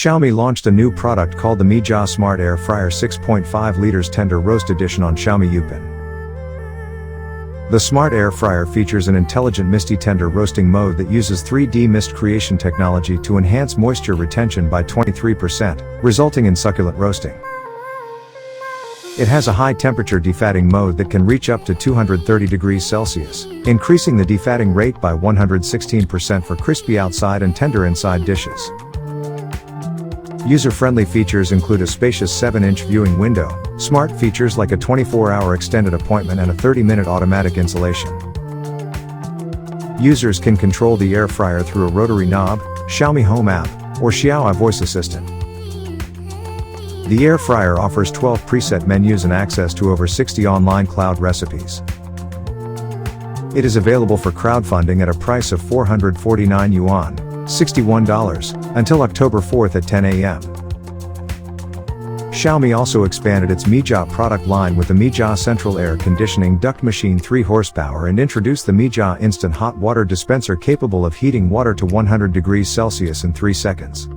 Xiaomi launched a new product called the Mijia Smart Air Fryer 6.5 liters Tender Roast Edition on Xiaomi Yupin. The Smart Air Fryer features an intelligent misty tender roasting mode that uses 3D mist creation technology to enhance moisture retention by 23%, resulting in succulent roasting. It has a high-temperature defatting mode that can reach up to 230 degrees Celsius, increasing the defatting rate by 116% for crispy outside and tender inside dishes. User-friendly features include a spacious 7-inch viewing window, smart features like a 24-hour extended appointment and a 30-minute automatic installation. Users can control the air fryer through a rotary knob, Xiaomi Home App, or Xiao voice assistant. The air fryer offers 12 preset menus and access to over 60 online cloud recipes. It is available for crowdfunding at a price of 449 yuan, $61, until October 4th at 10 a.m. Xiaomi also expanded its Mijia product line with the Mijia Central Air Conditioning Duct Machine 3 horsepower and introduced the Mijia Instant Hot Water Dispenser capable of heating water to 100 degrees Celsius in 3 seconds.